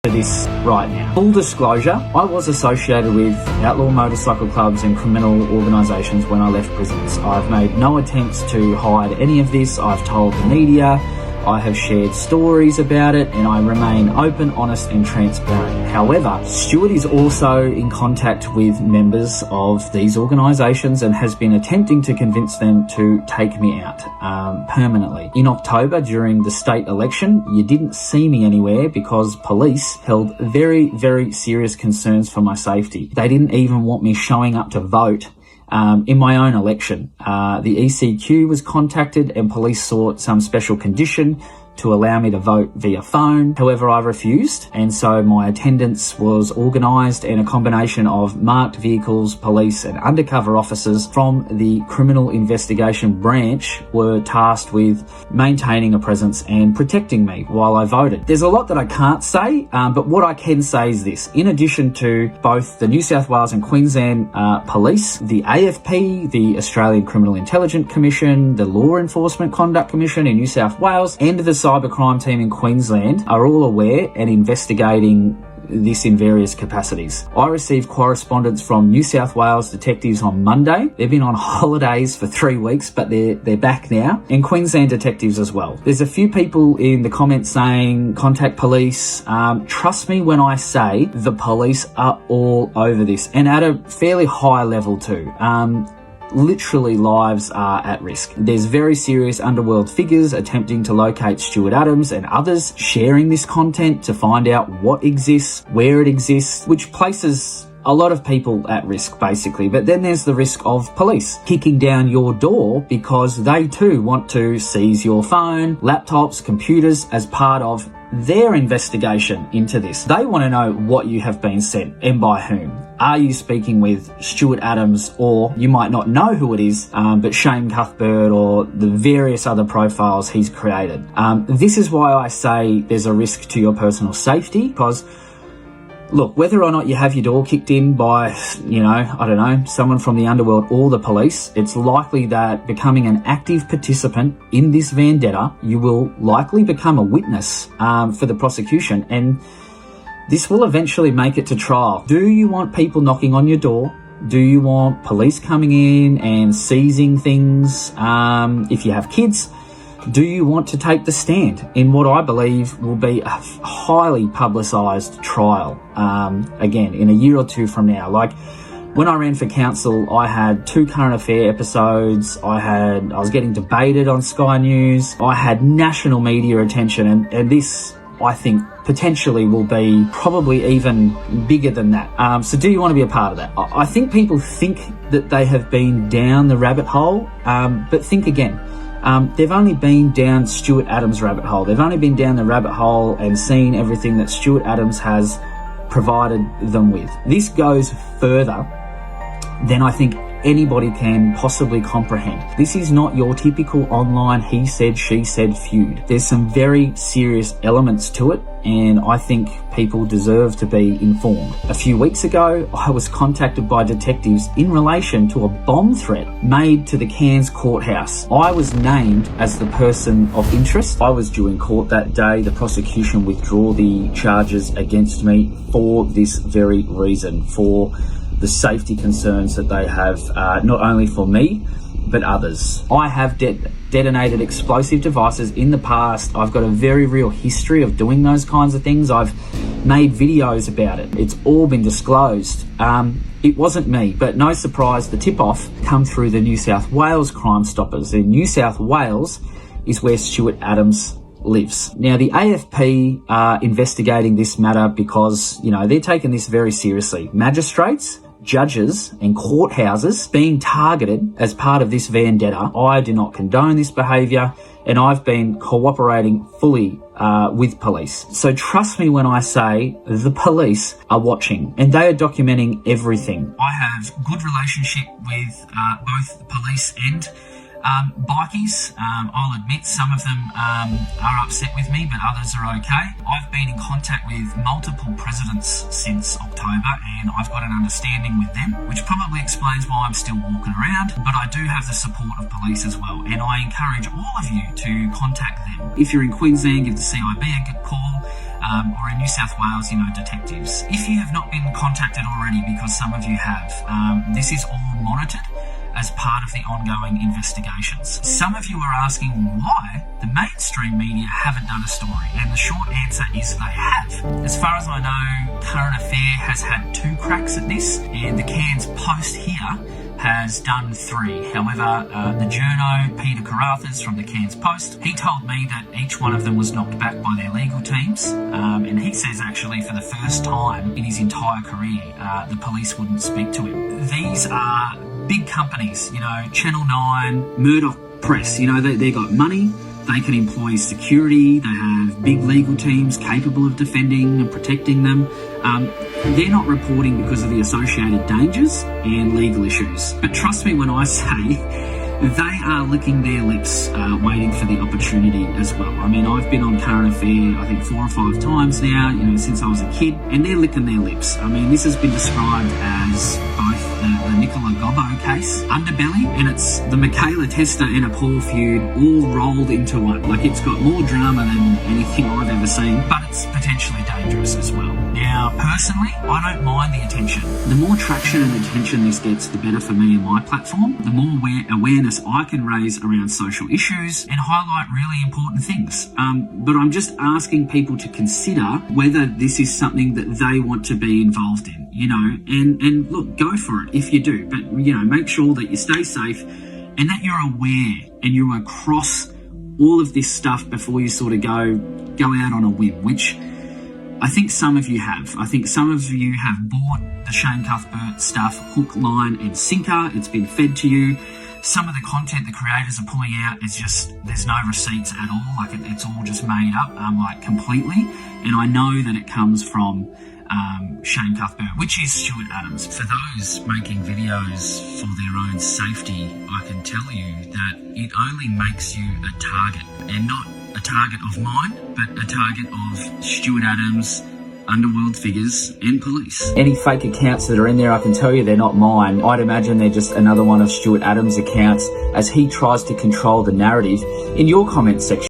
to this right now. Full disclosure, I was associated with outlaw motorcycle clubs and criminal organisations when I left prisons. I've made no attempts to hide any of this. I've told the media, I have shared stories about it, and I remain open, honest and transparent. However, Stuart is also in contact with members of these organisations and has been attempting to convince them to take me out permanently. In October, during the state election, you didn't see me anywhere because police held very, very serious concerns for my safety. They didn't even want me showing up to vote in my own election. The ECQ was contacted and police sought some special condition to allow me to vote via phone. However, I refused, and so my attendance was organised, and a combination of marked vehicles, police and undercover officers from the Criminal Investigation Branch were tasked with maintaining a presence and protecting me while I voted. There's a lot that I can't say, but what I can say is this. In addition to both the New South Wales and Queensland police, the AFP, the Australian Criminal Intelligence Commission, the Law Enforcement Conduct Commission in New South Wales, and the cybercrime team in Queensland are all aware and investigating this in various capacities. I received correspondence from New South Wales detectives on Monday. They've been on holidays for 3 weeks, but they're back now, and Queensland detectives as well. There's a few people in the comments saying contact police. Trust me when I say the police are all over this, and at a fairly high level too. Literally lives are at risk. There's very serious underworld figures attempting to locate Stuart Adams and others sharing this content to find out what exists, where it exists, which places a lot of people at risk basically. But then there's the risk of police kicking down your door because they too want to seize your phone, laptops, computers as part of their investigation into this. They want to know what you have been sent and by whom. Are you speaking with Stuart Adams, or you might not know who it is, but Shane Cuthbert or the various other profiles he's created. This is why I say there's a risk to your personal safety, because look, whether or not you have your door kicked in by, I don't know, someone from the underworld or the police, it's likely that becoming an active participant in this vendetta, you will likely become a witness for the prosecution, and this will eventually make it to trial. Do you want people knocking on your door? Do you want police coming in and seizing things? If you have kids, do you want to take the stand in what I believe will be a highly publicised trial, again, in a year or two from now? Like, when I ran for council, I had 2 current affair episodes. I was getting debated on Sky News. I had national media attention, and this, I think, potentially will be probably even bigger than that. So do you want to be a part of that? I think people think that they have been down the rabbit hole, but think again. They've only been down Stuart Adams' rabbit hole. They've only been down the rabbit hole and seen everything that Stuart Adams has provided them with. This goes further than I think anybody can possibly comprehend. This is not your typical online he said, she said feud. There's some very serious elements to it, and I think people deserve to be informed. A few weeks ago, I was contacted by detectives in relation to a bomb threat made to the Cairns courthouse. I was named as the person of interest. I was due in court that day. The prosecution withdrew the charges against me for this very reason, for the safety concerns that they have, not only for me, but others. I have detonated explosive devices in the past. I've got a very real history of doing those kinds of things. I've made videos about it. It's all been disclosed. It wasn't me, but no surprise, the tip-off come through the New South Wales Crime Stoppers. In New South Wales is where Stuart Adams lives. Now, the AFP are investigating this matter because, they're taking this very seriously. Magistrates, judges and courthouses being targeted as part of this vendetta. I do not condone this behaviour, and I've been cooperating fully with police. So trust me when I say the police are watching, and they are documenting everything. I have good relationship with both the police and bikies. I'll admit some of them are upset with me, but others are okay. I've been in contact with multiple presidents since October, and I've got an understanding with them, which probably explains why I'm still walking around, but I do have the support of police as well, and I encourage all of you to contact them. If you're in Queensland, give the CIB a good call. or in New South Wales, detectives. If you have not been contacted already, because some of you have, this is all monitored as part of the ongoing investigations. Some of you are asking why the mainstream media haven't done a story, and the short answer is they have. As far as I know, Current Affair has had 2 cracks at this, and the Cairns Post here has done 3. However, the journo, Peter Carruthers from the Cairns Post, he told me that each one of them was knocked back by their legal teams, and he says actually for the first time in his entire career, the police wouldn't speak to him. These are big companies, Channel 9, Murdoch Press, they got money, they can employ security, they have big legal teams capable of defending and protecting them. They're not reporting because of the associated dangers and legal issues. But trust me when I say they are licking their lips, waiting for the opportunity as well. I mean, I've been on Current Affair, I think 4 or 5 times now, since I was a kid, and they're licking their lips. I mean, this has been described as both the Nicola Gobbo case, Underbelly, and it's the Michaela Testa and a Paul feud all rolled into one. Like, it's got more drama than anything I've ever seen, but it's potentially dangerous as well. Now, personally, I don't mind the attention. The more traction and attention this gets, the better for me and my platform, the more awareness I can raise around social issues and highlight really important things. But I'm just asking people to consider whether this is something that they want to be involved in, and look, go for it if you do, but, make sure that you stay safe and that you're aware and you're across all of this stuff before you sort of go out on a whim, which I think some of you have. I think some of you have bought the Shane Cuthbert stuff hook, line and sinker. It's been fed to you. Some of the content the creators are pulling out is just, there's no receipts at all. Like, it's all just made up, completely. And I know that it comes from Shane Cuthbert, which is Stuart Adams. For those making videos for their own safety, I can tell you that it only makes you a target, and not a target of mine, but a target of Stuart Adams, underworld figures and police. Any fake accounts that are in there, I can tell you they're not mine. I'd imagine they're just another one of Stuart Adams' accounts as he tries to control the narrative. In your comment section,